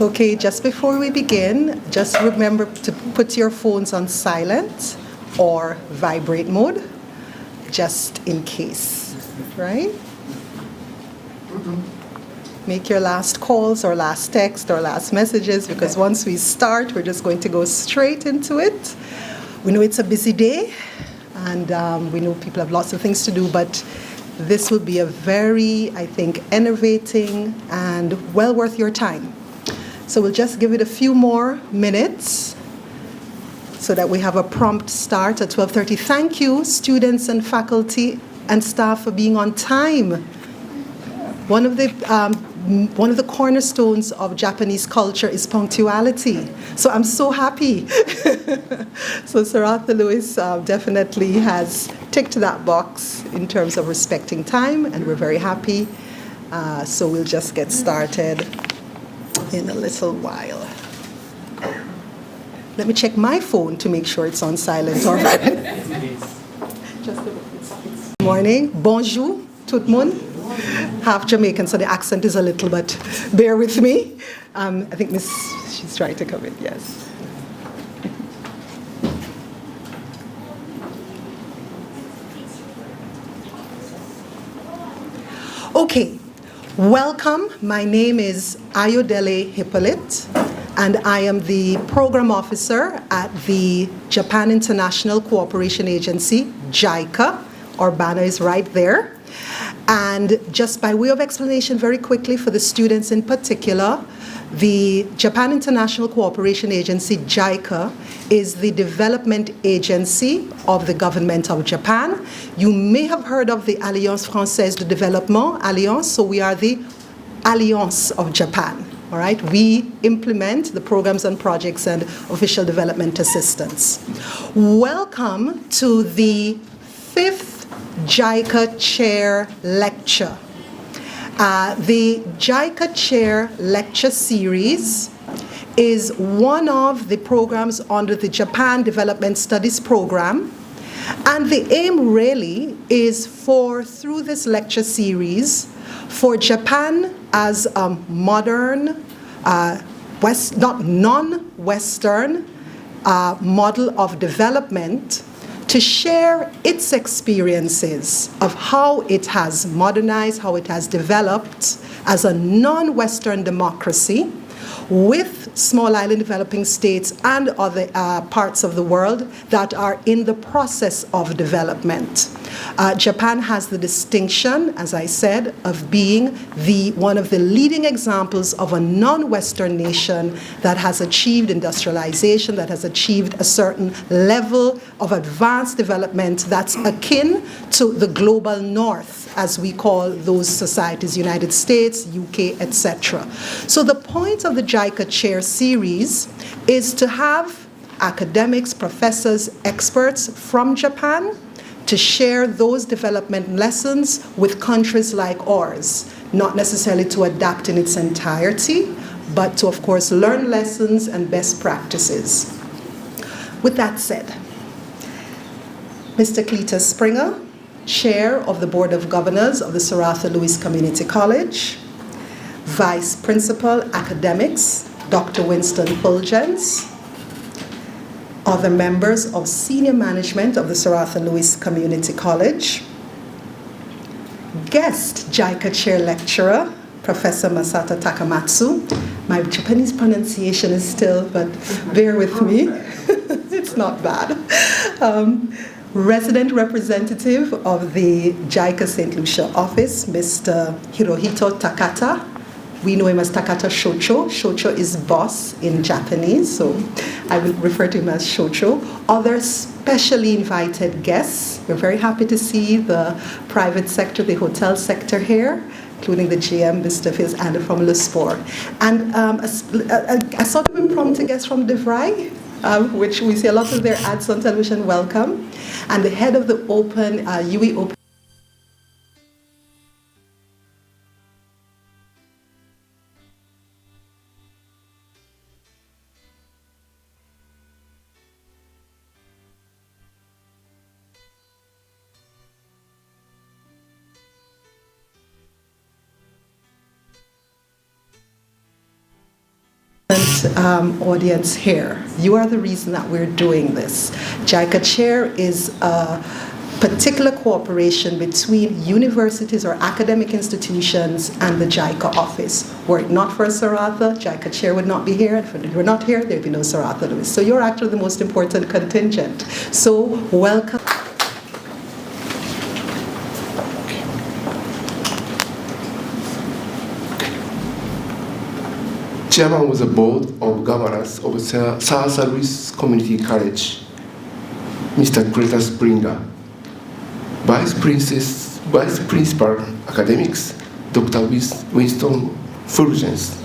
Okay, just before we begin, just remember to put your phones on silent or vibrate mode, just in case, right? Make your last calls or last text or last messages, because once we start, we're just going to go straight into it. We know it's a busy day, and we know people have lots of things to do, but this will be a very, I think, enervating and well worth your time. So we'll just give it a few more minutes so that we have a prompt start at 12:30. Thank you, students and faculty and staff, for being on time. One of the cornerstones of Japanese culture is punctuality. So I'm so happy. So Saratha Lewis definitely has ticked that box in terms of respecting time, and we're very happy. So we'll just get started in a little while. Let me check my phone to make sure it's on silent. Or Good morning. Bonjour, tout le monde. Half Jamaican, so the accent is a little, but bear with me. I think she's trying to come in, yes. Okay, welcome. My name is Ayodele Hippolyte, and I am the program officer at the Japan International Cooperation Agency, JICA. Our banner is right there. And just by way of explanation very quickly for the students in particular, the Japan International Cooperation Agency, JICA, is the development agency of the government of Japan. You may have heard of the Alliance Française de Développement, Alliance, so we are the Alliance of Japan, all right? We implement the programs and projects and official development assistance. Welcome to the 5th JICA Chair Lecture. The JICA Chair Lecture Series is one of the programs under the Japan Development Studies Program. And the aim really is through this lecture series, for Japan as a modern, non-Western model of development, to share its experiences of how it has modernized, how it has developed as a non-Western democracy with small island developing states and other parts of the world that are in the process of development. Japan has the distinction, as I said, of being one of the leading examples of a non-Western nation that has achieved industrialization, that has achieved a certain level of advanced development that's akin to the global north, as we call those societies, United States, UK, etc. So the point of the JICA Chair Series is to have academics, professors, experts from Japan to share those development lessons with countries like ours, not necessarily to adapt in its entirety, but to, of course, learn lessons and best practices. With that said, Mr. Cletus Springer, Chair of the Board of Governors of the Saratha Lewis Community College, Vice Principal Academics, Dr. Winston Fulgens, other members of senior management of the Saratha Lewis Community College, guest JICA Chair Lecturer, Professor Masato Takamatsu. My Japanese pronunciation is still, but bear with me, it's not bad. Resident representative of the JICA Saint Lucia office, Mr. Hirohito Takata. We know him as Takata Shocho. Shocho is boss in Japanese, so I will refer to him as Shocho. Other specially invited guests. We're very happy to see the private sector, the hotel sector here, including the GM, Mr. Fils, and from Le Sport. And a sort of impromptu guest from DeVry, which we see a lot of their ads on television. Welcome. And the head of the UE Open. audience here. You are the reason that we're doing this. JICA Chair is a particular cooperation between universities or academic institutions and the JICA office. Were it not for Saratha, JICA Chair would not be here. If you were not here, there'd be no Saratha Lewis. So you're actually the most important contingent. So welcome. Chairman of the Board of Governors of Saint Lucia Community College, Mr. Greta Springer. Vice Principal Academics, Dr. Winston Fulgens.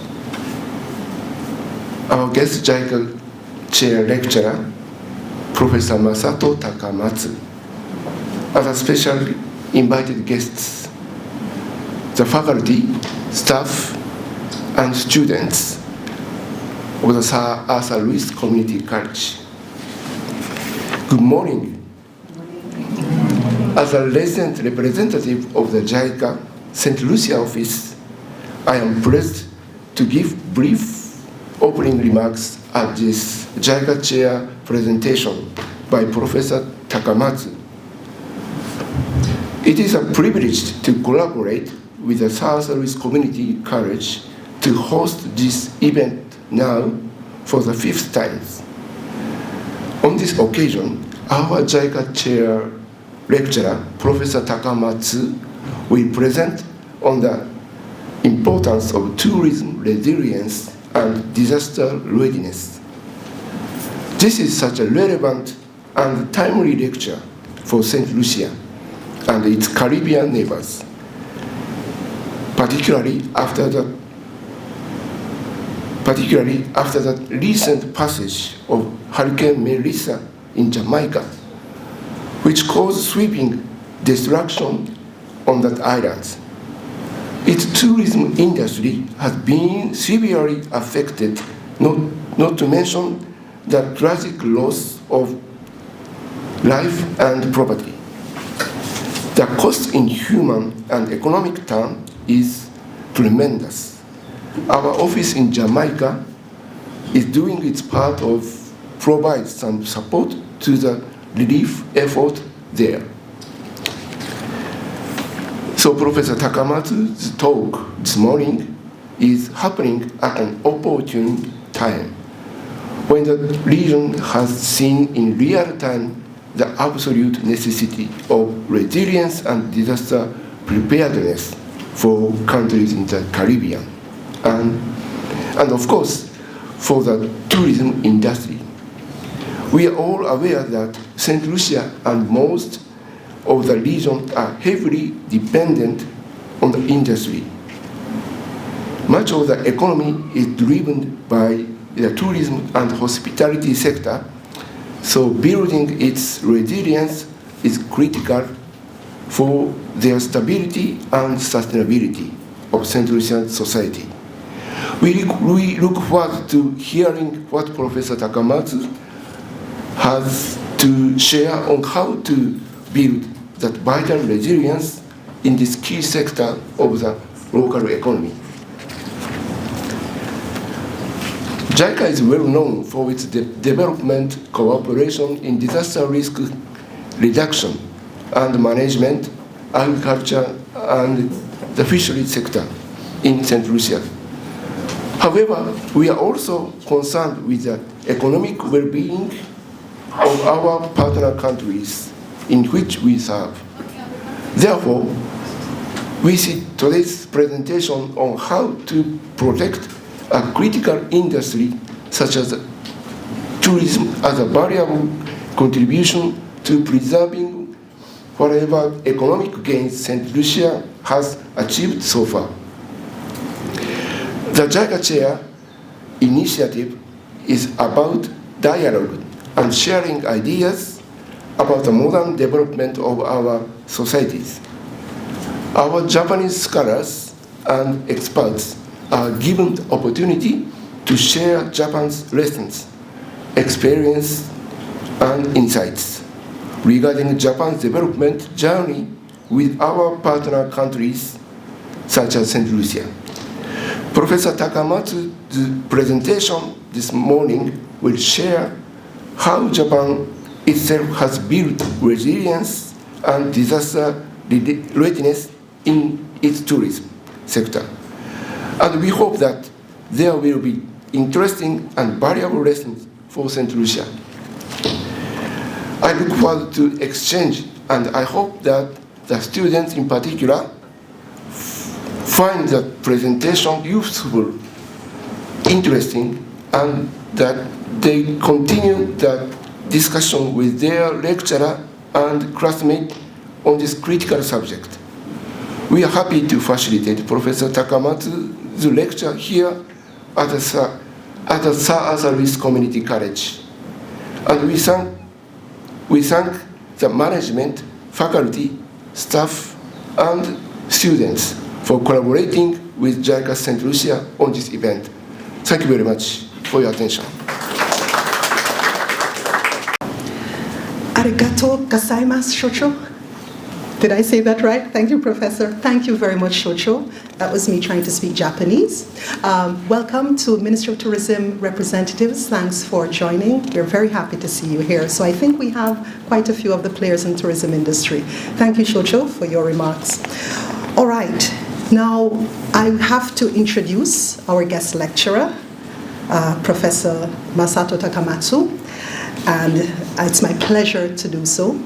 Our guest JICA Chair Lecturer, Professor Masato Takamatsu. Other special invited guests, the faculty, staff, and students of the Saint Lucia Community College. Good morning. As a resident representative of the JICA Saint Lucia office, I am pleased to give brief opening remarks at this JICA Chair presentation by Professor Takamatsu. It is a privilege to collaborate with the Saint Lucia Community College to host this event now for the 5th time. On this occasion, our JICA Chair Lecturer, Professor Takamatsu, will present on the importance of tourism resilience and disaster readiness. This is such a relevant and timely lecture for Saint Lucia and its Caribbean neighbors, particularly after the recent passage of Hurricane Melissa in Jamaica, which caused sweeping destruction on that island. Its tourism industry has been severely affected, not to mention the tragic loss of life and property. The cost in human and economic terms is tremendous. Our office in Jamaica is doing its part of provide some support to the relief effort there. So Professor Takamatsu's talk this morning is happening at an opportune time when the region has seen in real time the absolute necessity of resilience and disaster preparedness for countries in the Caribbean and of course for the tourism industry. We are all aware that Saint Lucia and most of the region are heavily dependent on the industry. Much of the economy is driven by the tourism and hospitality sector, so building its resilience is critical for the stability and sustainability of Saint Lucian society. We look forward to hearing what Professor Takamatsu has to share on how to build that vital resilience in this key sector of the local economy. JICA is well known for its development cooperation in disaster risk reduction and management, agriculture, and the fisheries sector in Saint Lucia. However, we are also concerned with the economic well-being of our partner countries in which we serve. Therefore, we see today's presentation on how to protect a critical industry such as tourism as a valuable contribution to preserving whatever economic gains Saint Lucia has achieved so far. The JICA Chair initiative is about dialogue and sharing ideas about the modern development of our societies. Our Japanese scholars and experts are given the opportunity to share Japan's lessons, experience, and insights regarding Japan's development journey with our partner countries such as Saint Lucia. Professor Takamatsu's presentation this morning will share how Japan itself has built resilience and disaster readiness in its tourism sector. And we hope that there will be interesting and valuable lessons for Saint Lucia. I look forward to exchange, and I hope that the students in particular find the presentation useful, interesting, and that they continue the discussion with their lecturer and classmate on this critical subject. We are happy to facilitate Professor Takamatsu's lecture here at the SALCC Community College. And we thank the management, faculty, staff, and students for collaborating with JICA Saint Lucia on this event. Thank you very much for your attention. Arigato gozaimasu, Shocho. Did I say that right? Thank you, Professor. Thank you very much, Shocho. That was me trying to speak Japanese. Welcome to Ministry of Tourism representatives. Thanks for joining. We're very happy to see you here. So I think we have quite a few of the players in the tourism industry. Thank you, Shocho, for your remarks. All right. Now, I have to introduce our guest lecturer, Professor Masato Takamatsu, and it's my pleasure to do so.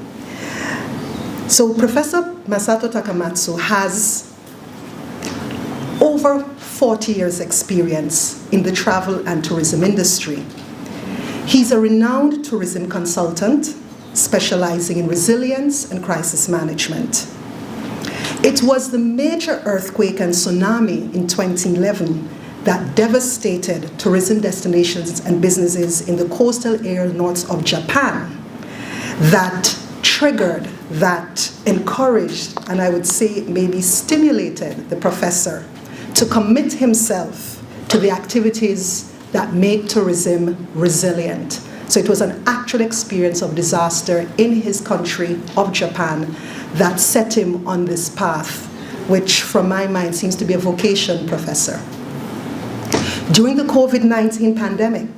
So Professor Masato Takamatsu has over 40 years' experience in the travel and tourism industry. He's a renowned tourism consultant specializing in resilience and crisis management. It was the major earthquake and tsunami in 2011 that devastated tourism destinations and businesses in the coastal area north of Japan that triggered, that encouraged, and I would say maybe stimulated the professor to commit himself to the activities that make tourism resilient. So it was an actual experience of disaster in his country of Japan that set him on this path, which from my mind seems to be a vocation, Professor. During the COVID-19 pandemic,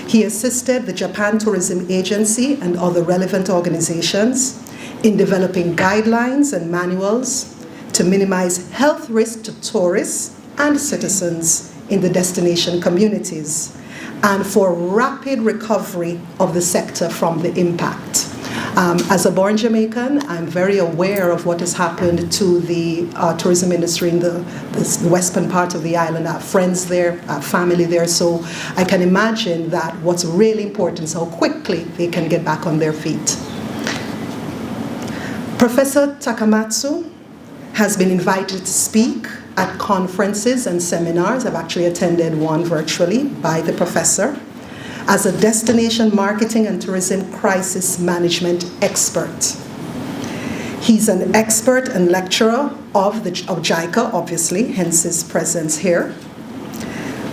he assisted the Japan Tourism Agency and other relevant organizations in developing guidelines and manuals to minimize health risk to tourists and citizens in the destination communities, and for rapid recovery of the sector from the impact. As a born Jamaican, I'm very aware of what has happened to the tourism industry in the western part of the island. I have friends there, I have family there, so I can imagine that what's really important is how quickly they can get back on their feet. Professor Takamatsu has been invited to speak at conferences and seminars. I've actually attended one virtually by the professor as a destination marketing and tourism crisis management expert. He's an expert and lecturer of JICA, obviously, hence his presence here.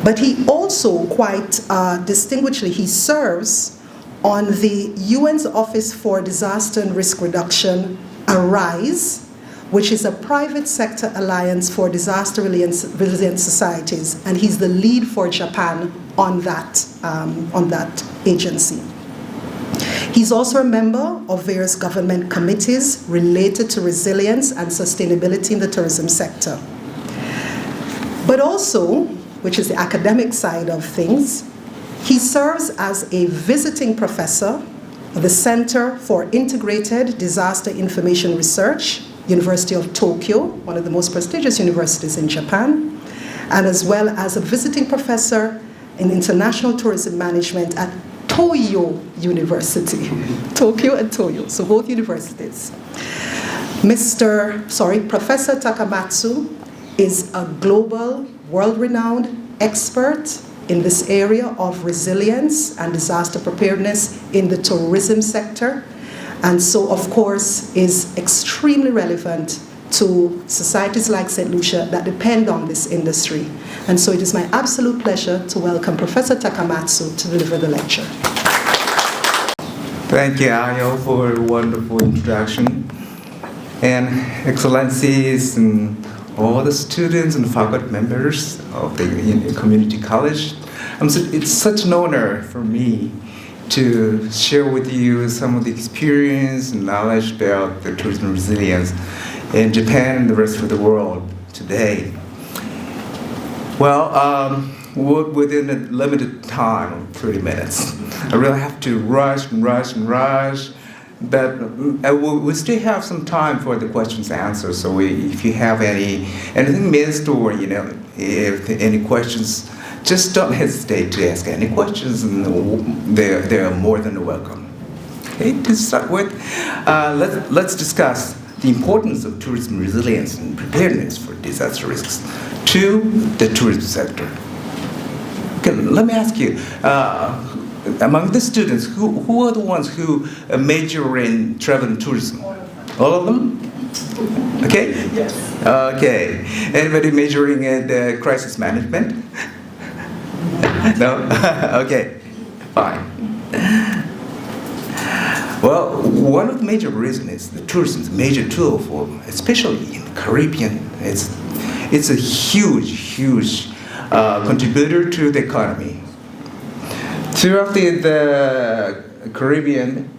But he also quite distinguishedly, he serves on the UN's Office for Disaster and Risk Reduction, ARISE, which is a private sector alliance for disaster resilient societies, and he's the lead for Japan on that agency. He's also a member of various government committees related to resilience and sustainability in the tourism sector. But also, which is the academic side of things, he serves as a visiting professor of the Center for Integrated Disaster Information Research, University of Tokyo, one of the most prestigious universities in Japan, and as well as a visiting professor in international tourism management at Toyo University. Tokyo and Toyo, so both universities. Professor Takamatsu is a global, world-renowned expert in this area of resilience and disaster preparedness in the tourism sector, and so, of course, is extremely relevant to societies like Saint Lucia that depend on this industry. And so it is my absolute pleasure to welcome Professor Takamatsu to deliver the lecture. Thank you, Ayo, for a wonderful introduction. And Excellencies and all the students and faculty members of the community college, It's such an honor for me to share with you some of the experience and knowledge about the tourism resilience in Japan and the rest of the world today. Well, within a limited time of 30 minutes, I really have to rush, but we still have some time for the questions and answers. So if you have anything missed, or if any questions, just don't hesitate to ask any questions, and they're more than welcome. Okay, to start with, let's discuss the importance of tourism resilience and preparedness for disaster risks to the tourism sector. Okay, let me ask you, among the students, who are the ones who major in travel and tourism? All of them? Okay? Yes. Okay. Anybody majoring in crisis management? No? Okay, fine. Well, one of the major reasons is the tourism is a major tool for, especially in the Caribbean. It's a huge contributor to the economy. Throughout the Caribbean,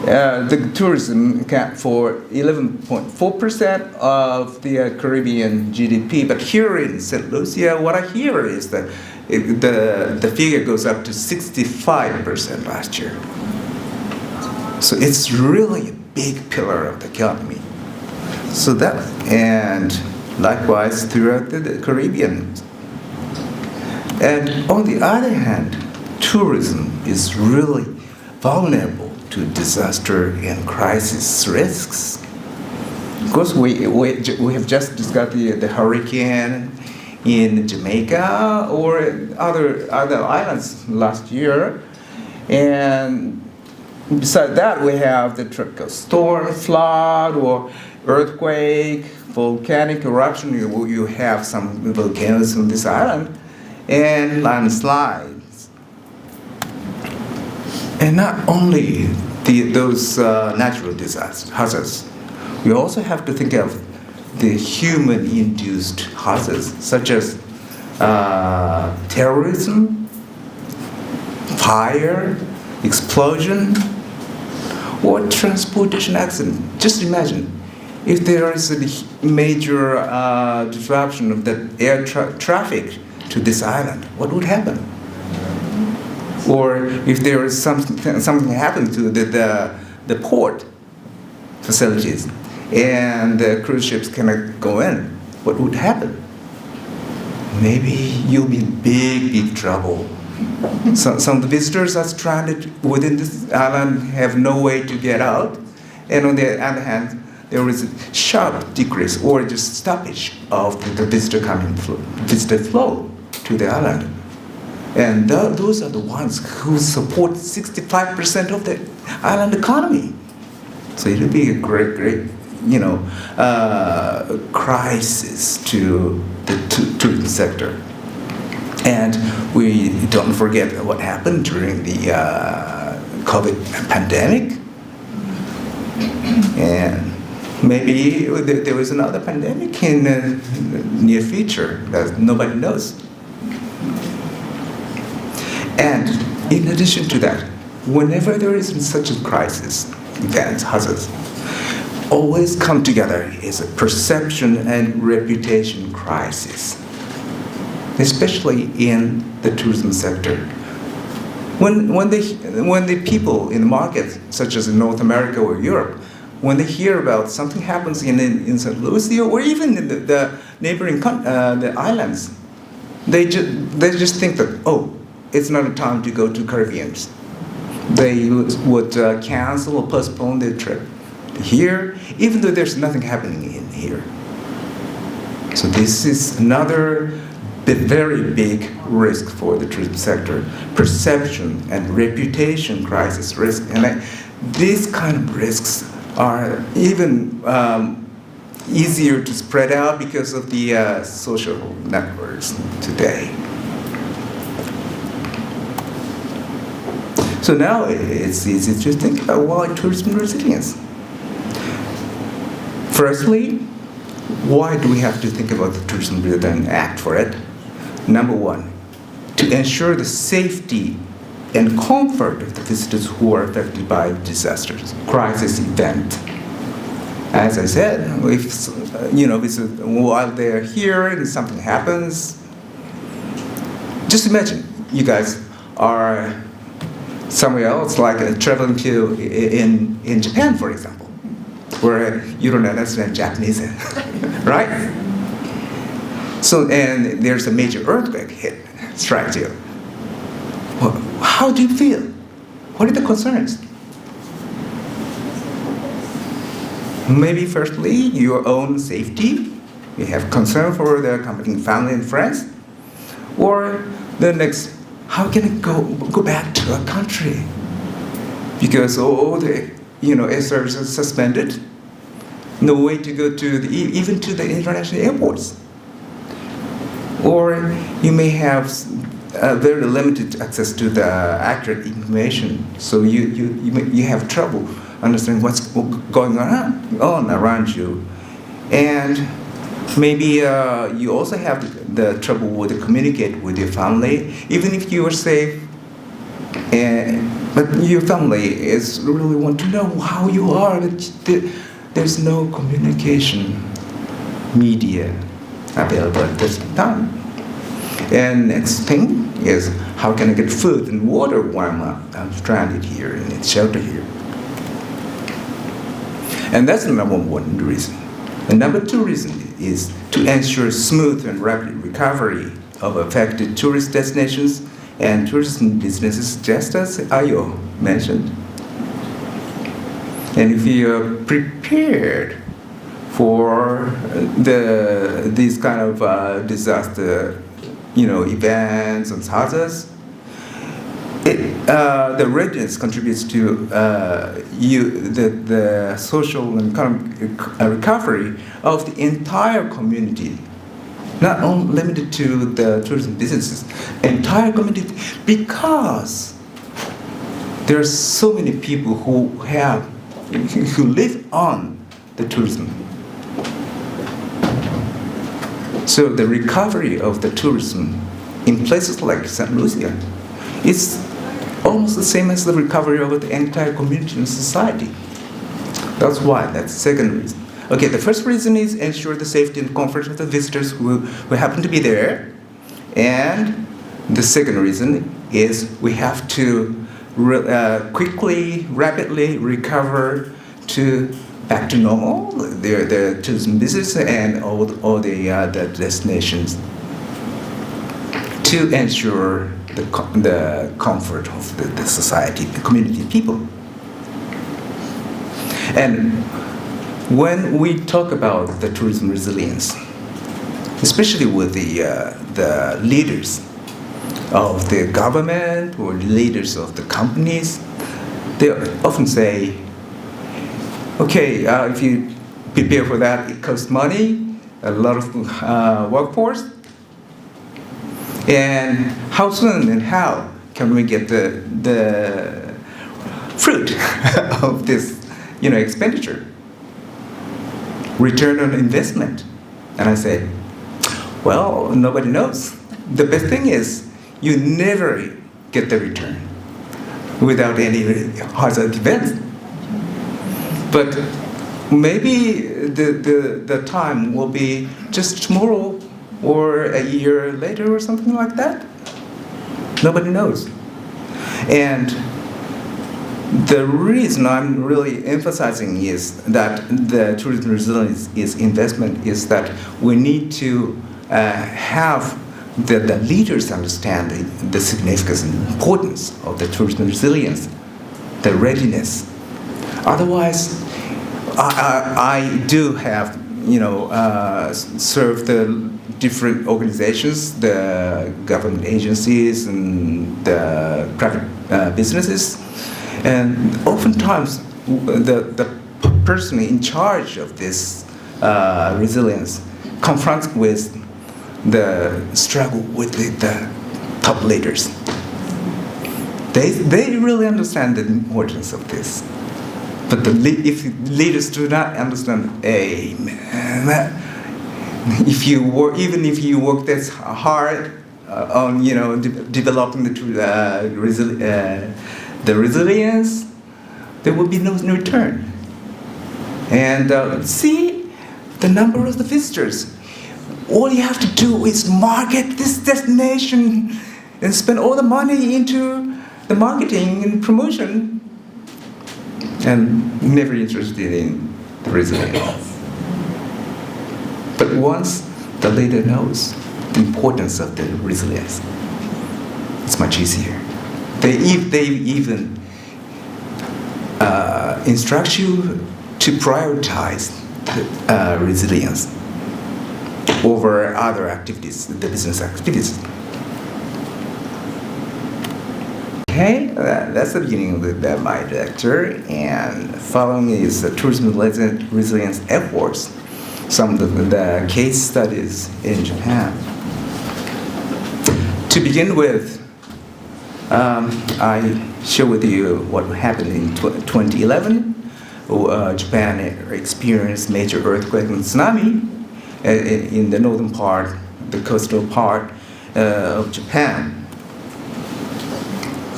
the tourism accounts for 11.4% of the Caribbean GDP. But here in Saint Lucia, what I hear is that the figure goes up to 65% last year. So it's really a big pillar of the economy. So that, and likewise throughout the Caribbean. And on the other hand, tourism is really vulnerable to disaster and crisis risks. Of course, we have just discussed the hurricane in Jamaica or other islands last year, and besides that, we have the tropical storm, flood, or earthquake, volcanic eruption. You have some volcanoes on this island, and landslides. And not only those natural disasters, hazards, we also have to think of the human-induced hazards, such as terrorism, fire, explosion, or transportation accident. Just imagine if there is a major disruption of the air traffic to this island, what would happen? Or if there is something happened to the port facilities and the cruise ships cannot go in, what would happen? Maybe you'll be in big trouble. Some of the visitors are stranded within this island, have no way to get out, and on the other hand, there is a sharp decrease or just stoppage of the visitor flow to the island. And those are the ones who support 65% of the island economy. So it will be a great, crisis to the tourism sector. And we don't forget what happened during the COVID pandemic. And maybe there was another pandemic in the near future that nobody knows. And in addition to that, whenever there is such a crisis, events, hazards, always come together is a perception and reputation crisis, especially in the tourism sector. When the people in the market, such as in North America or Europe, when they hear about something happens in Saint Lucia or even in the neighboring the islands, they just think that, oh, it's not a time to go to Caribbeans. They would cancel or postpone their trip here, even though there's nothing happening in here. So this is another very big risk for the tourism sector, perception and reputation crisis risk. And these kind of risks are even easier to spread out because of the social networks today. So now it's easy to think about why tourism resilience. Firstly, why do we have to think about the tourism resilience and act for it? Number one, to to ensure the safety and comfort of the visitors who are affected by disasters, crisis event. As I said, if while they're here and something happens, just imagine you guys are somewhere else, like traveling to in Japan, for example, where you don't understand Japanese, right? So, and there's a major earthquake strikes you. Well, how do you feel? What are the concerns? Maybe firstly, your own safety. You have concern for the accompanying family and friends. Or the next, how can I go back to a country? Because all the air service is suspended. No way to go to even to the international airports. Or you may have very limited access to the accurate information, so you have trouble understanding what's going on around you, and maybe you also have the trouble with communicate with your family, even if you are safe. But your family is really want to know how you are, but there's no communication media available at this time. And next thing is, how can I get food and water while I'm stranded here and in shelter here? And that's the number one reason. The number two reason is to ensure smooth and rapid recovery of affected tourist destinations and tourism businesses, just as Ayo mentioned. And if you are prepared for these kind of disaster, events and hazards, the readiness contributes to the social and economic recovery of the entire community, not only limited to the tourism businesses, entire community, because there are so many people who live on the tourism. So the recovery of the tourism in places like Saint Lucia is almost the same as the recovery of the entire community and society. That's why, that's the second reason. Okay, the first reason is ensure the safety and comfort of the visitors who happen to be there. And the second reason is we have to quickly, rapidly recover back to normal, the tourism business and all the destinations, to ensure the comfort of the society, the community, people. And when we talk about the tourism resilience, especially with the leaders of the government or leaders of the companies, they often say, okay, if you prepare for that, it costs money, a lot of workforce, and how soon and how can we get the fruit of this, expenditure, return on investment? And I say, well, nobody knows. The best thing is you never get the return without any hazard events. But maybe the time will be just tomorrow or a year later or something like that. Nobody knows. And the reason I'm really emphasizing is that the tourism resilience is investment is that we need to have the leaders understand the significance and importance of the tourism resilience, the readiness. Otherwise, I do have, serve the different organizations, the government agencies and the private businesses, and oftentimes the person in charge of this resilience confronts with the struggle with the top leaders. They really understand the importance of this. But if leaders do not understand, even if you work this hard, on developing the resilience, there will be no return. And see the number of the visitors. All you have to do is market this destination and spend all the money into the marketing and promotion, and never interested in the resilience. But once the leader knows the importance of the resilience, it's much easier. They even instruct you to prioritize resilience over other activities, the business activities. Okay, that's the beginning of my lecture, and following is the tourism resilience efforts, some of the case studies in Japan. To begin with, I share with you what happened in 2011. Japan experienced major earthquake and tsunami in the northern part, the coastal part of Japan.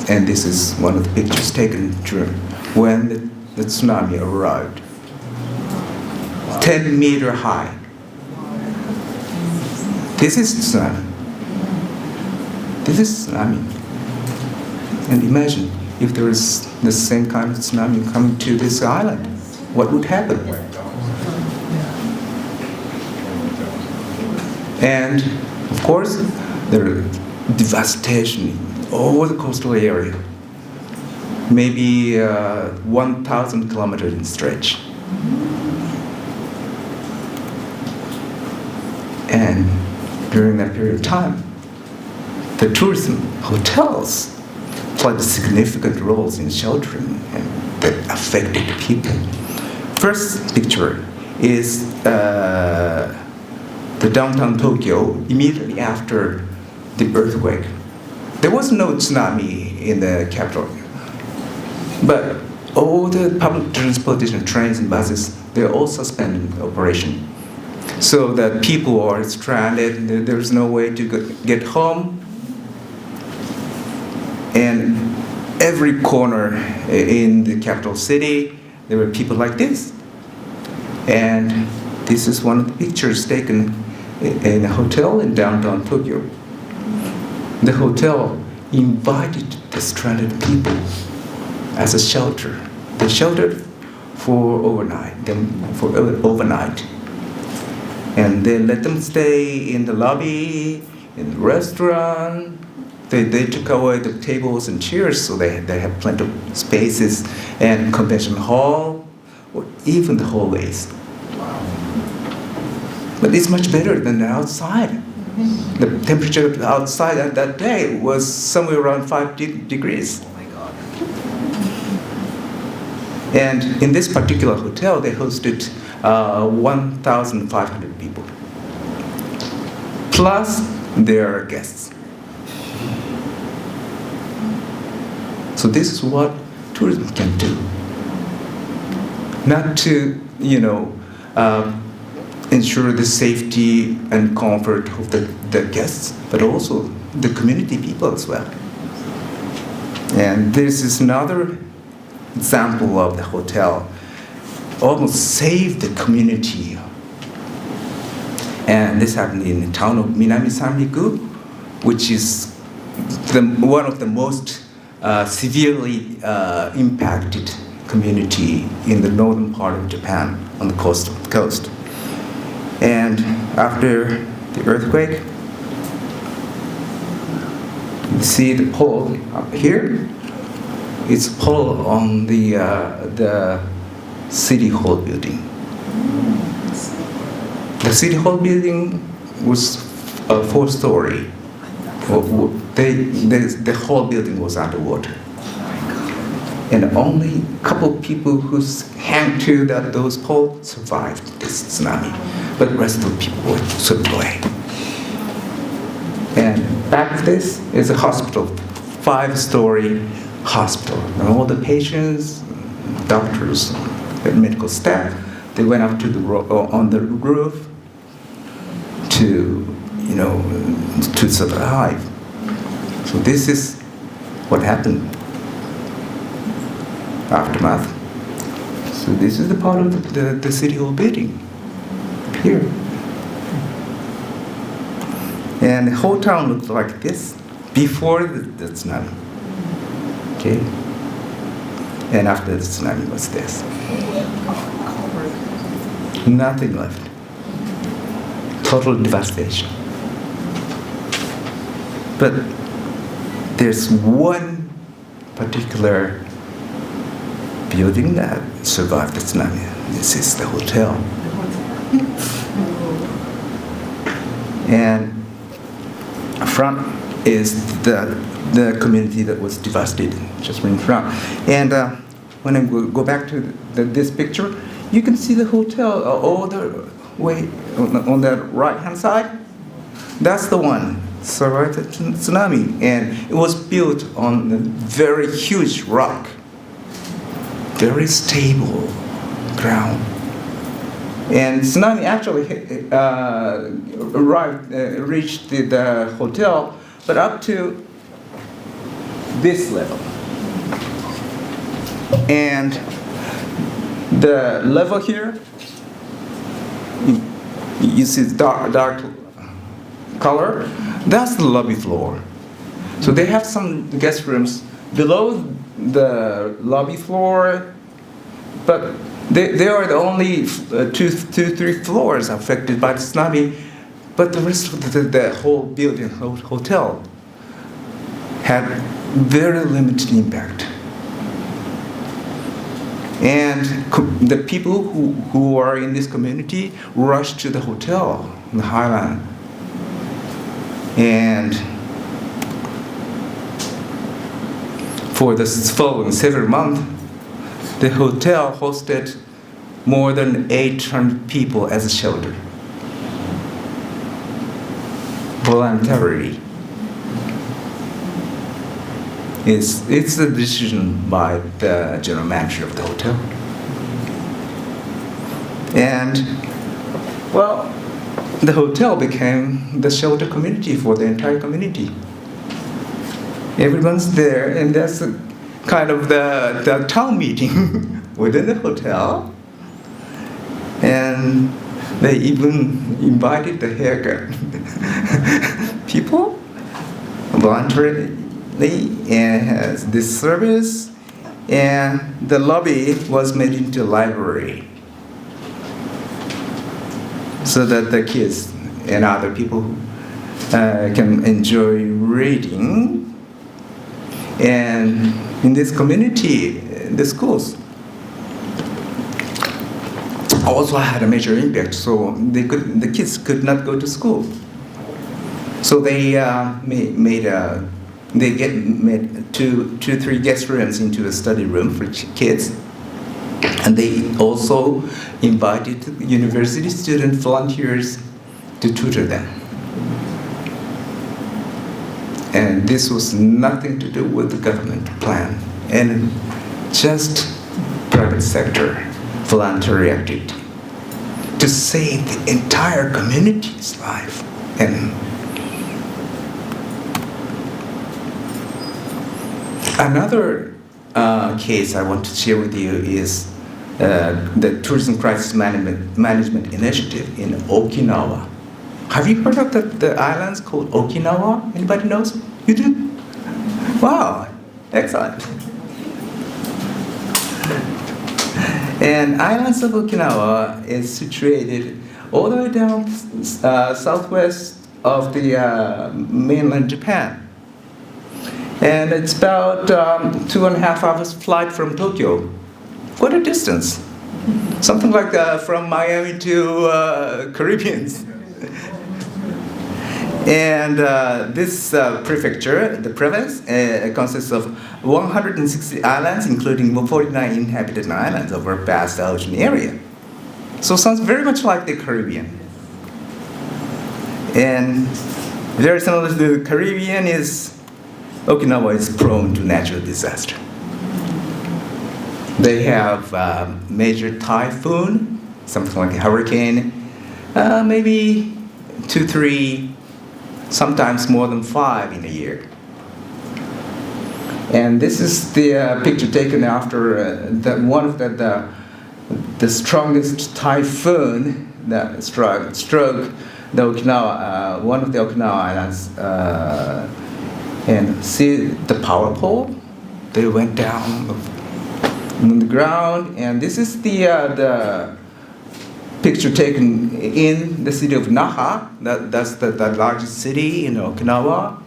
And this is one of the pictures taken during when the tsunami arrived. 10-meter high. This is tsunami. This is tsunami. And imagine if there is the same kind of tsunami coming to this island, what would happen? And of course, there is devastation over the coastal area, maybe 1,000 kilometers in stretch. And during that period of time, the tourism hotels played significant roles in sheltering and the affected people. First picture is the downtown Tokyo immediately after the earthquake. There was no tsunami in the capital, but all the public transportation, trains and buses, they're all suspended operation. So that people are stranded, there's no way to get home. And every corner in the capital city, there were people like this. And this is one of the pictures taken in a hotel in downtown Tokyo. The hotel invited the stranded people as a shelter. They sheltered for overnight. And they let them stay in the lobby, in the restaurant. They took away the tables and chairs, so they have plenty of spaces, and convention hall, or even the hallways. But it's much better than the outside. The temperature outside at that day was somewhere around 5 degrees. Oh my God. And in this particular hotel, they hosted 1,500 people, plus their guests. So this is what tourism can do. Not to, ensure the safety and comfort of the guests, but also the community people as well. And this is another example of the hotel almost saved the community. And this happened in the town of Minami Sanriku, which is one of the most severely impacted community in the northern part of Japan on the coast. And after the earthquake, you see the pole up here. It's a pole on the City Hall building. The City Hall building was a 4-story. The whole building was underwater. And only a couple of people who hang to those poles survived this tsunami. But the rest of the people were swept away. And back of this is a hospital, 5-story hospital. And all the patients, doctors, the medical staff, they went up to on the roof to, to survive. So this is what happened. Aftermath. So this is the part of the city hall building here. And the whole town looked like this before the tsunami. Okay? And after the tsunami was this. Nothing left. Total devastation. But there's one particular building that survived the tsunami. This is the hotel. And front is the community that was devastated, just in front. And when I go back to this picture, you can see the hotel all the way on the right-hand side. That's the one survived the tsunami, and it was built on a very huge rock, very stable ground. And tsunami actually reached the hotel, but up to this level. And the level here, you see dark color, that's the lobby floor. So they have some guest rooms below the lobby floor, but they are the only three floors affected by the tsunami, but the rest of the whole building, hotel, had very limited impact. And the people who are in this community rushed to the hotel in the highland. And for the following several months, the hotel hosted more than 800 people as a shelter, voluntarily. It's a decision by the general manager of the hotel. And, well, the hotel became the shelter community for the entire community. Everyone's there, and that's kind of the town meeting within the hotel. And they even invited the haircut people voluntarily, and has this service, and the lobby was made into a library so that the kids and other people can enjoy reading. And in this community, the schools also had a major impact, so the kids could not go to school. So they made three guest rooms into a study room for kids, and they also invited university student volunteers to tutor them. And this was nothing to do with the government plan, and just private sector voluntary activity to save the entire community's life. And another case I want to share with you is the Tourism Crisis Management Initiative in Okinawa. Have you heard of the islands called Okinawa? Anybody knows? You do? Wow, excellent. And islands of Okinawa is situated all the way down southwest of the mainland Japan. And it's about 2.5 hours flight from Tokyo. What a distance. Something like from Miami to Caribbeans. And this prefecture, the province, consists of 160 islands, including 49 inhabited islands over a vast ocean area. So it sounds very much like the Caribbean. And very similar to the Caribbean is Okinawa is prone to natural disaster. They have major typhoon, something like a hurricane, maybe 2-3 sometimes more than 5 in a year. And this is the picture taken after one of the strongest typhoon that struck the Okinawa, one of the Okinawa islands. And see the power pole? They went down on the ground, and this is the picture taken in the city of Naha. That's the largest city in Okinawa,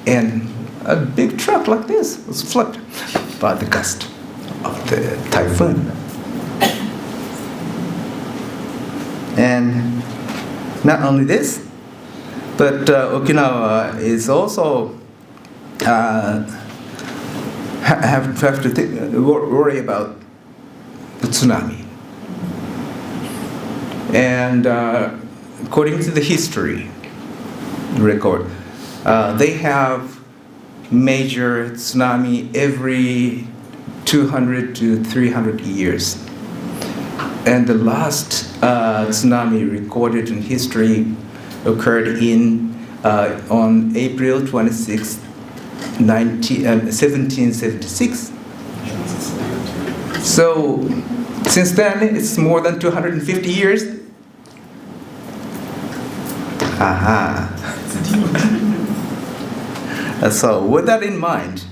and a big truck like this was flipped by the gust of the typhoon. And not only this, but Okinawa is also have to worry about the tsunami. And according to the history record, they have major tsunami every 200 to 300 years. And the last tsunami recorded in history occurred on April 26, 1776. So since then, it's more than 250 years. Aha. So with that in mind,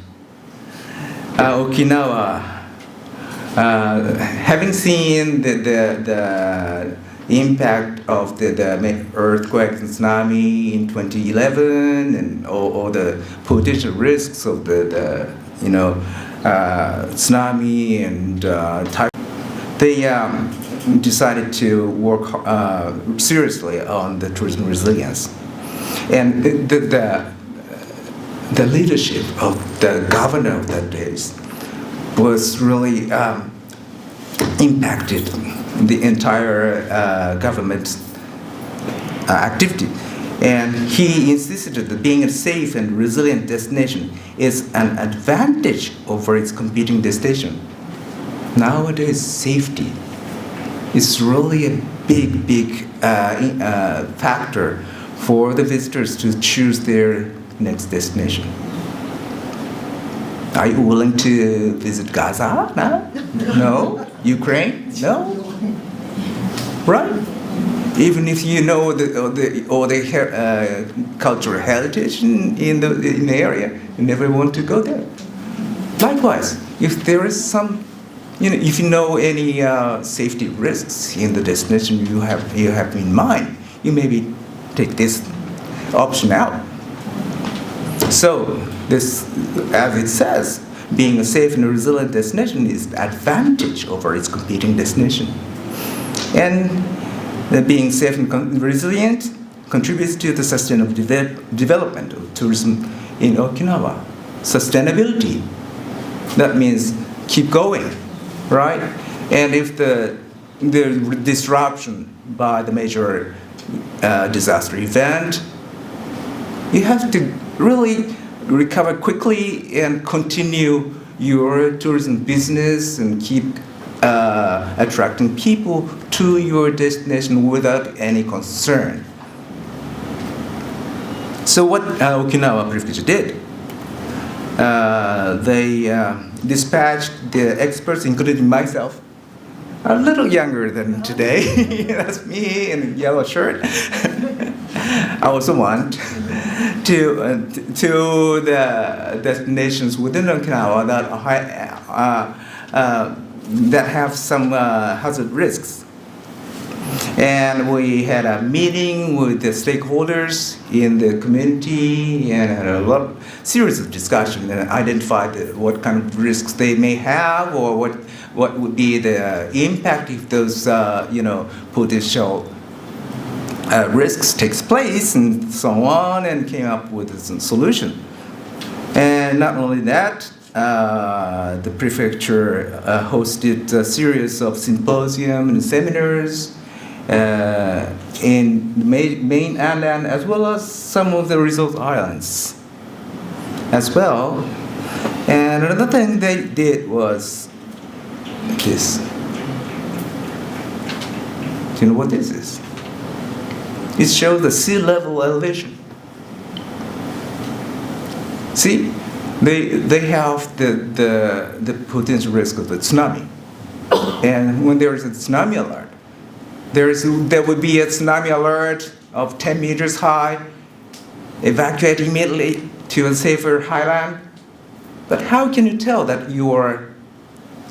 Okinawa, having seen the impact of the earthquake and tsunami in 2011 and all the potential risks of the tsunami and typhoon, they decided to work seriously on the tourism resilience. And the leadership of the governor of that days was really impacted the entire government activity. And he insisted that being a safe and resilient destination is an advantage over its competing destination. Nowadays, safety is really a big factor for the visitors to choose their next destination. Are you willing to visit Gaza now? No? Ukraine? No? Right? Even if you know the cultural heritage in the area, you never want to go there. Likewise, if there is some, if you know any safety risks in the destination you have in mind, you maybe take this option out. So this, as it says, being a safe and resilient destination is an advantage over its competing destination. And being safe and resilient contributes to the sustainable development of tourism in Okinawa. Sustainability, that means keep going, right? And if the disruption by the major disaster event, you have to really recover quickly and continue your tourism business and keep attracting people to your destination without any concern. So what Okinawa Prefecture did, they dispatched the experts, including myself, a little younger than today. That's me in a yellow shirt. I also want to the destinations within Okinawa that have some hazard risks. And we had a meeting with the stakeholders in the community and had a series of discussion and identified what kind of risks they may have or what would be the impact if those potential risks takes place and so on, and came up with a solution. And not only that, the prefecture hosted a series of symposiums and seminars in the main island as well as some of the resort islands as well. And another thing they did was this. Do you know what this is? It shows the sea level elevation. See, they have the potential risk of the tsunami. And when there is a tsunami alert, there would be a tsunami alert of 10 meters high, evacuate immediately to a safer highland. But how can you tell that you are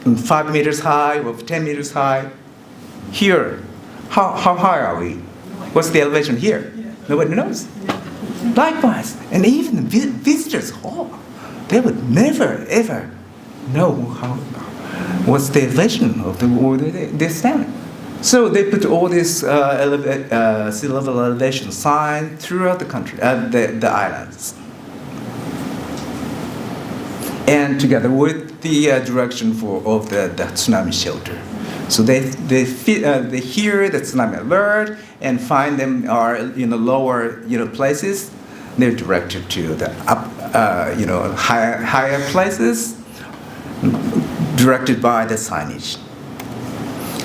5 meters high or 10 meters high? Here, how high are we? What's the elevation here? Nobody knows. Likewise, and even the visitors, they would never ever know what's the elevation of where they stand. So they put all this sea level elevation sign throughout the country, the islands, and together with the direction of the tsunami shelter. So they hear the tsunami alert and find them are lower places. They're directed to the higher places, directed by the signage.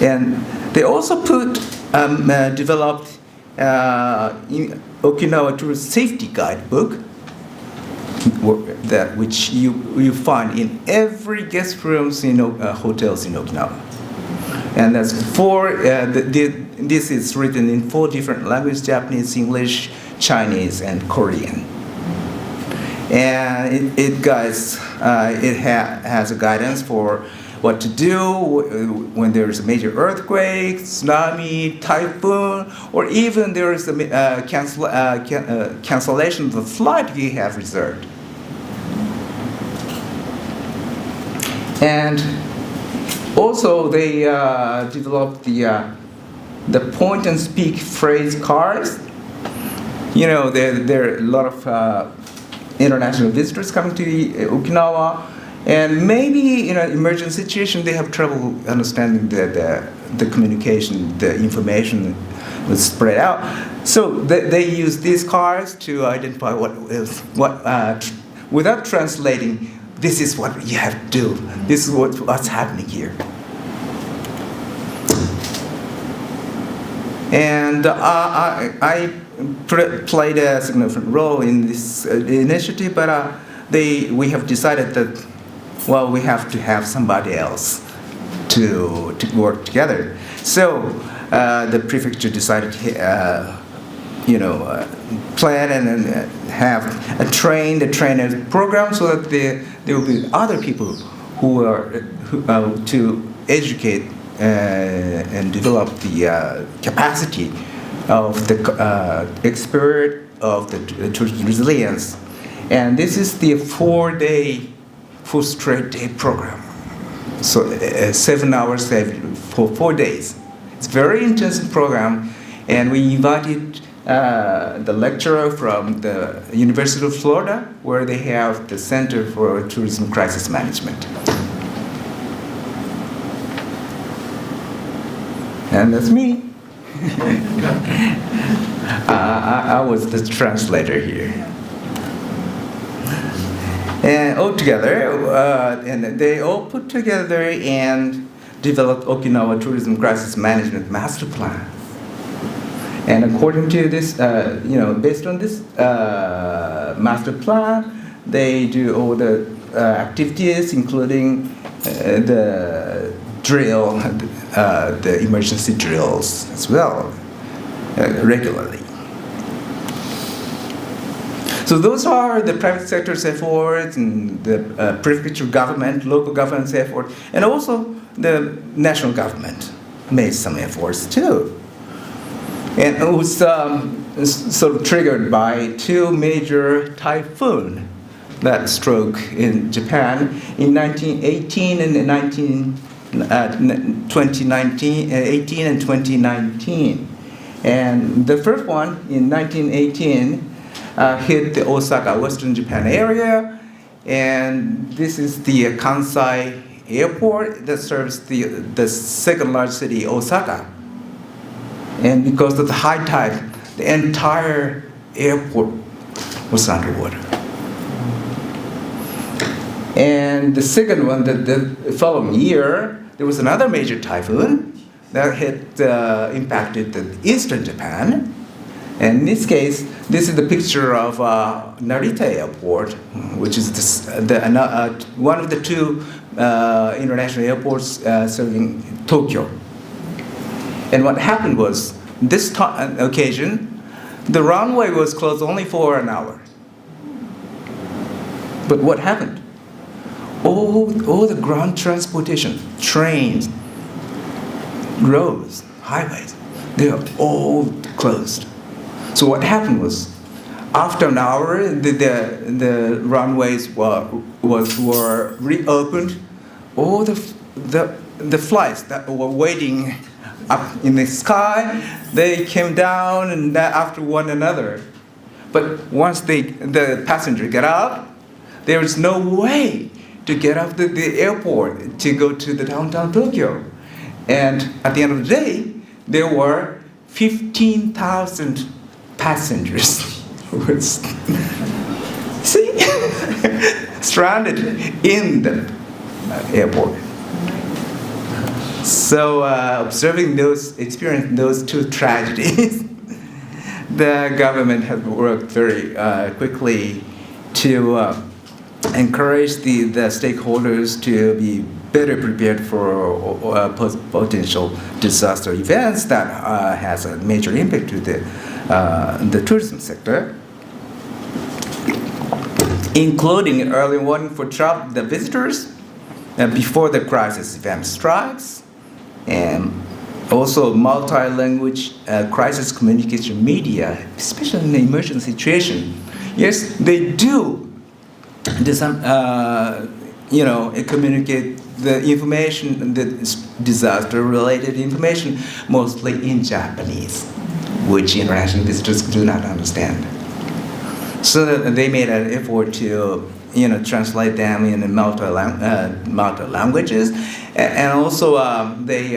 And they also developed Okinawa Tourist Safety Guidebook, which you find in every guest rooms in hotels in Okinawa. And that's this is written in 4 different languages: Japanese, English, Chinese, and Korean. And it has a guidance for what to do when there's a major earthquake, tsunami, typhoon, or even there is a cancellation of the flight you have reserved. And also they developed the point and speak phrase cards. There are a lot of international visitors coming to Okinawa, and maybe in an emergency situation they have trouble understanding the communication, the information was spread out. So they use these cards to identify without translating. This is what you have to do. This is what's happening here. And I played a significant role in this initiative, but we have decided that, we have to have somebody else to work together. So the prefecture decided to, plan and have a trainer program so that there will be other people who to educate and develop the capacity of the expert of the tourist resilience. And this is the 4 straight day program. So 7 hours for 4 days. It's a very intensive program, and we invited the lecturer from the University of Florida, where they have the Center for Tourism Crisis Management. And that's me. I was the translator here. And all together, and they all put together and developed Okinawa Tourism Crisis Management Master Plan. And according to this, based on this master plan, they do all the activities, including the drill, the emergency drills as well, regularly. So those are the private sector's efforts and the prefecture government, local government's effort, and also the national government made some efforts too. And it was sort of triggered by 2 major typhoons that struck in Japan in 1918 and 2019. And the first one in 1918 hit the Osaka, Western Japan area, and this is the Kansai airport that serves the second largest city, Osaka. And because of the high tide, the entire airport was underwater. And the second one, the following year, there was another major typhoon that impacted the eastern Japan. And in this case, this is the picture of Narita Airport, which is one of the two international airports serving Tokyo. And what happened was, this occasion, the runway was closed only for an hour. But what happened? All the ground transportation, trains, roads, highways, they are all closed. So what happened was, after an hour, the runways were reopened. All the flights that were waiting up in the sky, they came down and after one another. But once the passenger got out, there was no way to get off the airport to go to the downtown Tokyo. And at the end of the day, there were 15,000 passengers who were stranded in the airport. So experiencing those two tragedies, the government has worked very quickly to encourage the stakeholders to be better prepared for potential disaster events that has a major impact to the tourism sector, including early warning for the visitors before the crisis event strikes, and also multi-language crisis communication media, especially in the emergency situation. Yes, they do communicate the information, the disaster-related information, mostly in Japanese, which international visitors do not understand. So they made an effort to, translate them in multi languages, and also they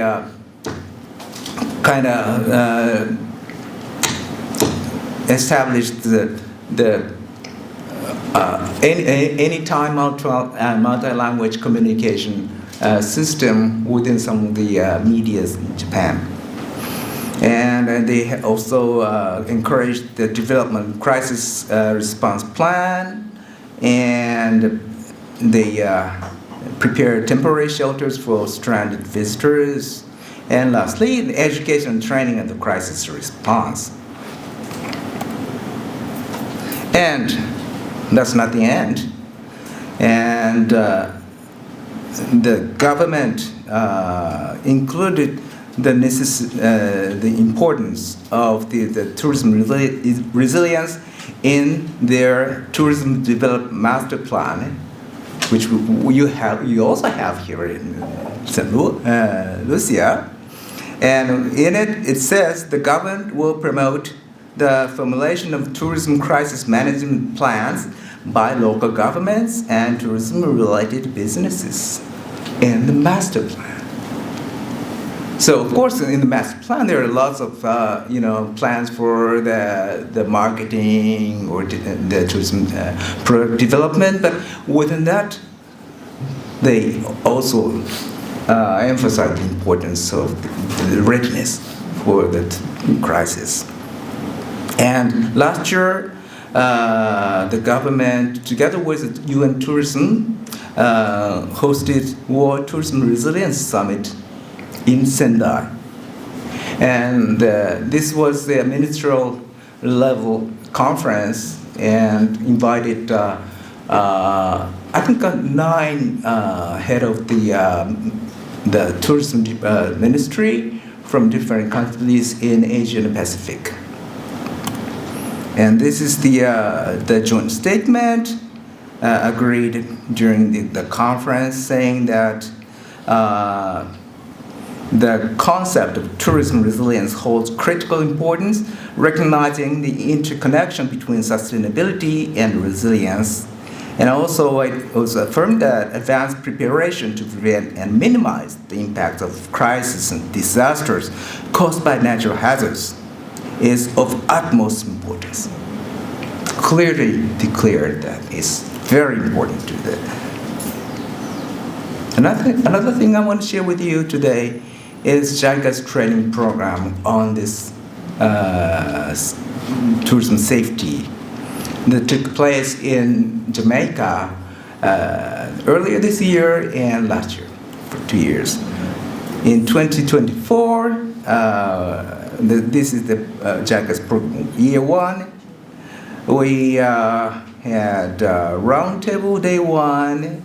established the anytime multi-language communication system within some of the medias in Japan. And they also encouraged the development of crisis response plan, and they prepared temporary shelters for stranded visitors, and lastly, the education and training of the crisis response. And that's not the end. And the government included the importance of the tourism resilience in their tourism development master plan, which you also have here in Saint Lucia. And in it says the government will promote the formulation of tourism crisis management plans by local governments and tourism-related businesses in the master plan. So, of course, in the master plan, there are lots of plans for the marketing or the tourism product development, but within that, they also emphasize the importance of the readiness for the crisis. And last year, the government, together with the UN Tourism, hosted World Tourism Resilience Summit in Sendai. And this was a ministerial level conference and invited, 9 head of the tourism ministry from different countries in Asia and the Pacific. And this is the joint statement agreed during the conference, saying that the concept of tourism resilience holds critical importance, recognizing the interconnection between sustainability and resilience. And also it was affirmed that advanced preparation to prevent and minimize the impact of crises and disasters caused by natural hazards is of utmost importance. Clearly declared that is very important to that. Another thing I want to share with you today is JICA's training program on this tourism safety that took place in Jamaica earlier this year and last year, for 2 years. In 2024, this is the JICA's program, year 1. We had roundtable day 1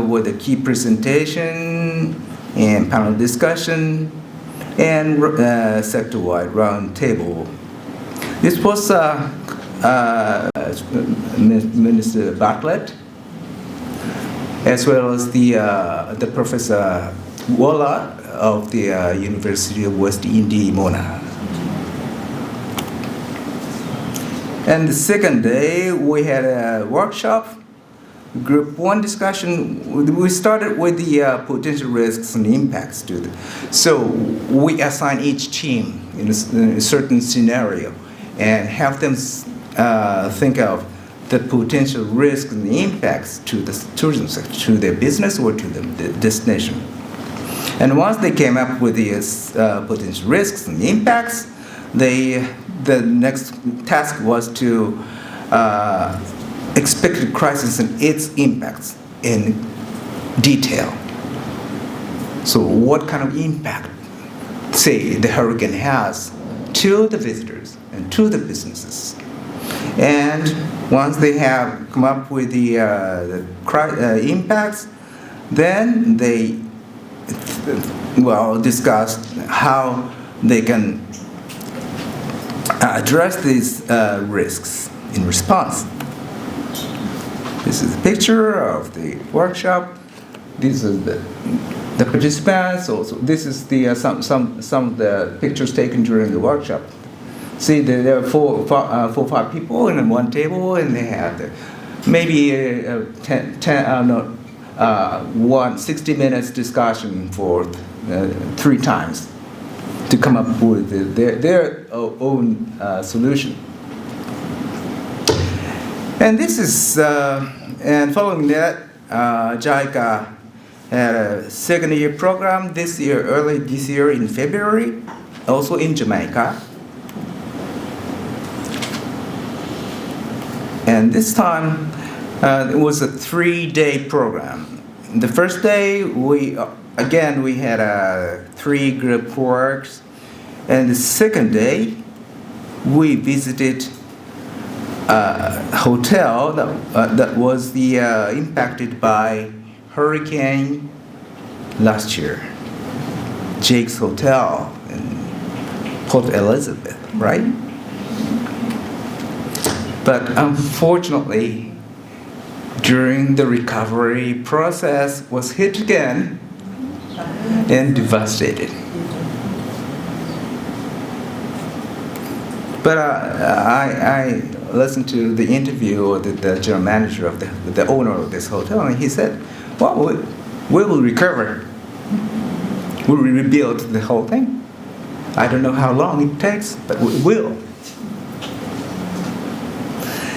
with a key presentation and panel discussion and sector-wide roundtable. This was Minister Bartlett, as well as the Professor Walla of the University of West Indies, Mona. And the second day, we had a workshop, group 1 discussion. We started with the potential risks and impacts to it. So we assign each team in a certain scenario and have them think of the potential risks and the impacts to the tourism sector, to their business or to the destination. And once they came up with the potential risks and impacts, the next task was to expected crisis and its impacts in detail. So what kind of impact, say, the hurricane has to the visitors and to the businesses. And once they have come up with the impacts, then they discuss how they can address these risks in response. This is a picture of the workshop. These are the participants. Also, this is the some of the pictures taken during the workshop. See, there are four, 5 people in one table, and they had maybe 60 minutes discussion for 3 times to come up with their own solution. And this is, and following that, JICA had a second-year program early this year in February, also in Jamaica. And this time, it was a 3-day program. The first day, we had 3 group works. And the second day, we visited a hotel that was impacted by hurricane last year. Jake's Hotel in Port Elizabeth, right? But unfortunately, during the recovery process, was hit again and devastated. But I listened to the interview of the general manager of the owner of this hotel, and he said, well, we will recover. We'll rebuild the whole thing. I don't know how long it takes, but we will.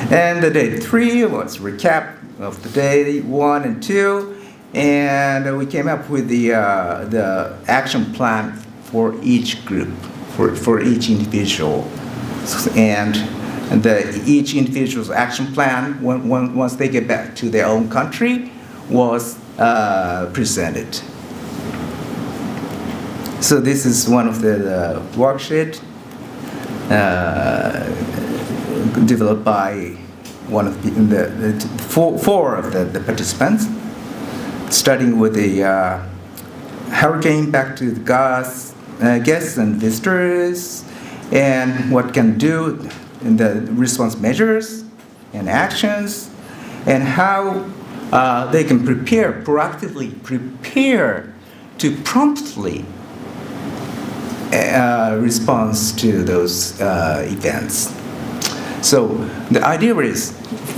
And the day 3 was recap of the day 1 and 2, and we came up with the action plan for each group, for each individual. And each individual's action plan, once they get back to their own country, was presented. So this is one of the worksheet developed by one of the 4 of the participants, starting with the hurricane impact to the guests and visitors, and what can do in the response measures and actions, and how they can proactively prepare to promptly response to those events. So the idea is,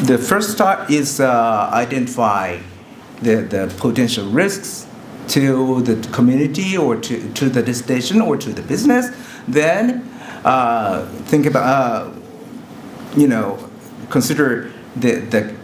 the first start is identify the potential risks to the community or to the destination or to the business. Then think about, consider the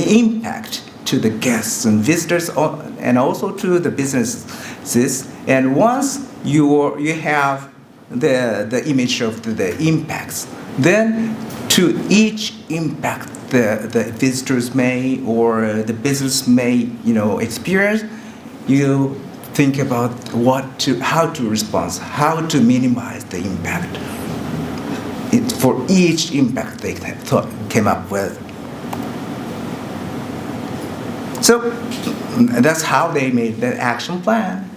impact to the guests and visitors and also to the businesses. And once you have the image of the impacts. Then to each impact the visitors may or the business may experience, you think about how to respond, how to minimize the impact. For each impact they came up with. So that's how they made the action plan.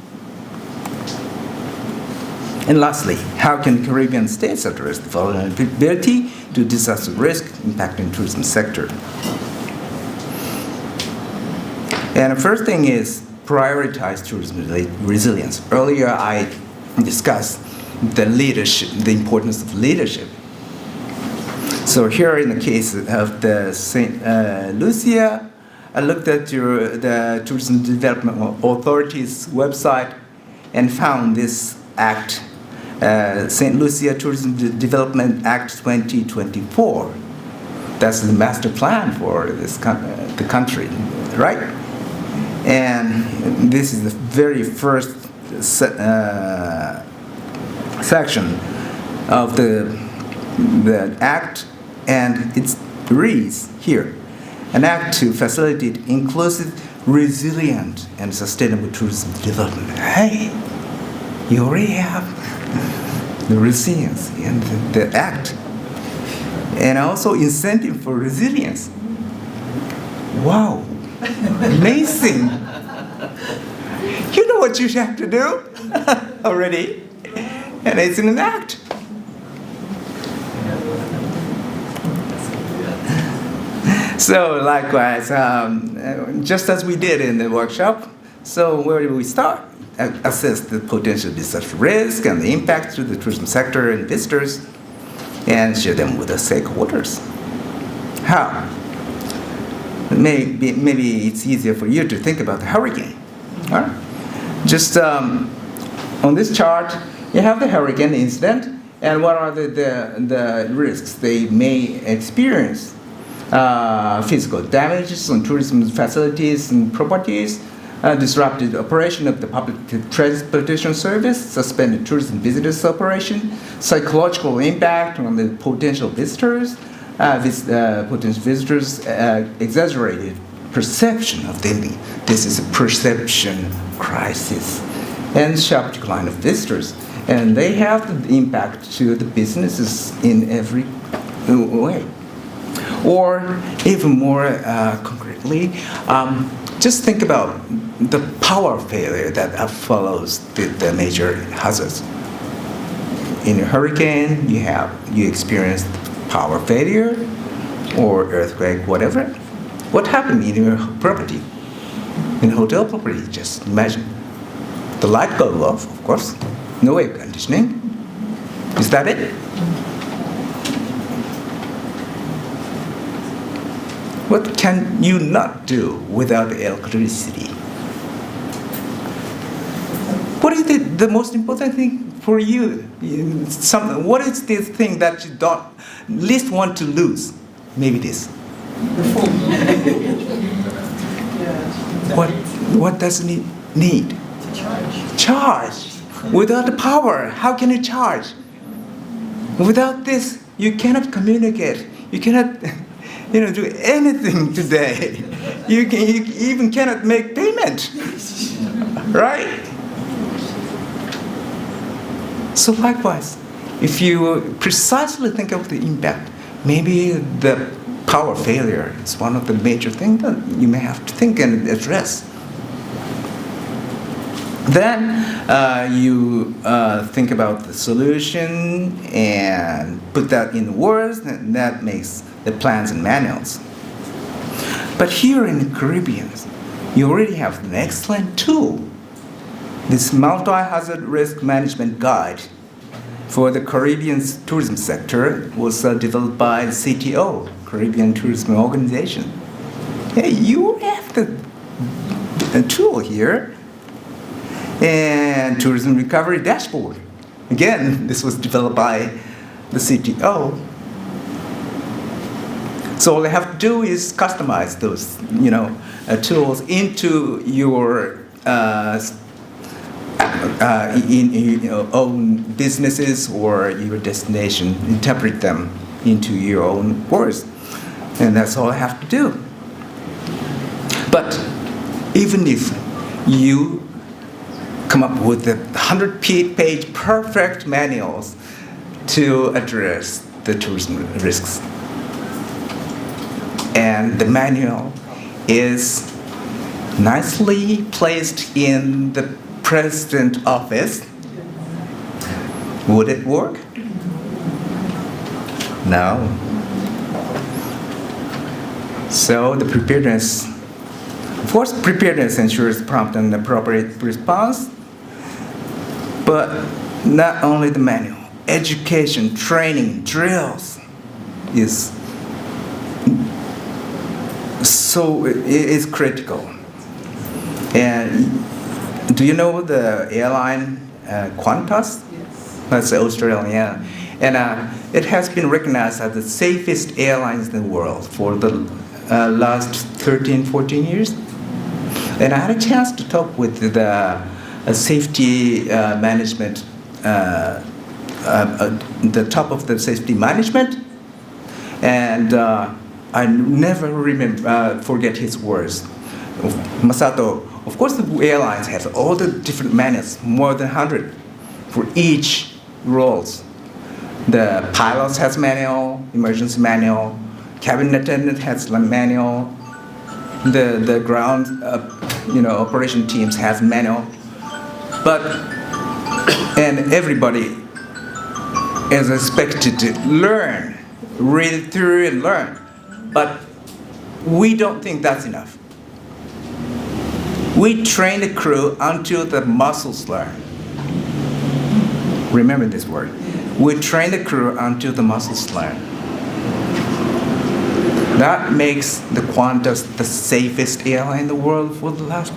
And lastly, how can Caribbean states address the vulnerability to disaster risk impacting tourism sector? And the first thing is prioritize tourism resilience. Earlier I discussed the leadership, the importance of leadership. So here in the case of the Saint Lucia, I looked at the Tourism Development Authority's website and found this act, Saint Lucia Tourism Development Act 2024. That's the master plan for the country, right? And this is the very first section of the act, and it reads here, an act to facilitate inclusive, resilient, and sustainable tourism development. Hey, you already have the resilience in the act, and also incentive for resilience. Wow, amazing. You know what you have to do already, and it's in an act. So likewise, just as we did in the workshop, so where do we start? Assess the potential disaster risk and the impact to the tourism sector and visitors, and share them with the stakeholders. How? Maybe it's easier for you to think about the hurricane. All right? Just on this chart, you have the hurricane incident, and what are the risks they may experience. Physical damages on tourism facilities and properties, disrupted operation of the public transportation service, suspended tourism visitors operation, psychological impact on the potential visitors, potential visitors, exaggerated perception of them. This is a perception crisis, and sharp decline of visitors. And they have the impact to the businesses in every way. Or even more concretely, just think about the power failure that follows the major hazards. In a hurricane, you experience power failure or earthquake, whatever. What happened in your property? In hotel property, just imagine. The light goes off, of course. No air conditioning. Is that it? What can you not do without electricity? What is the most important thing for you? What is the thing that you don't least want to lose? Maybe this. What does it need? Charge. Without the power, how can you charge? Without this, you cannot communicate. You cannot do anything today. You even cannot make payment, right? So likewise, if you precisely think of the impact, maybe the power failure is one of the major things that you may have to think and address. Then you think about the solution and put that in words, and that makes the plans and manuals. But here in the Caribbean, you already have an excellent tool. This multi-hazard risk management guide for the Caribbean tourism sector was developed by the CTO, Caribbean Tourism Organization. Hey, you have the tool here. And tourism recovery dashboard. Again, this was developed by the CTO. So all you have to do is customize those, tools into your in your own businesses or your destination, interpret them into your own words. And that's all I have to do. But even if you come up with the 100-page perfect manuals to address the tourism risks, and the manual is nicely placed in the president's office, would it work? No. So the preparedness, of course, preparedness ensures prompt and appropriate response, but not only the manual, education, training, drills is critical. And do you know the airline Qantas? Yes. That's Australian. And it has been recognized as the safest airlines in the world for the last 13, 14 years. And I had a chance to talk with the safety management, the top of the safety management, and I never forget his words. Masato, of course the airlines have all the different manuals, more than 100 for each roles. The pilots has manual, emergency manual, cabin attendant has manual, the ground operation teams has manual, and everybody is expected to learn, read through and learn, but we don't think that's enough. We train the crew until the muscles learn. Remember this word. We train the crew until the muscles learn. That makes the Qantas the safest airline in the world for the last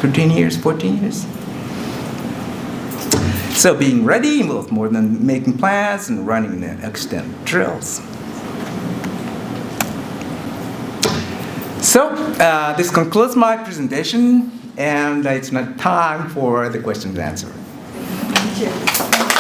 13 years, 14 years. So being ready involves more than making plans and running the extent drills. So this concludes my presentation, and it's now time for the question and answer. Thank you.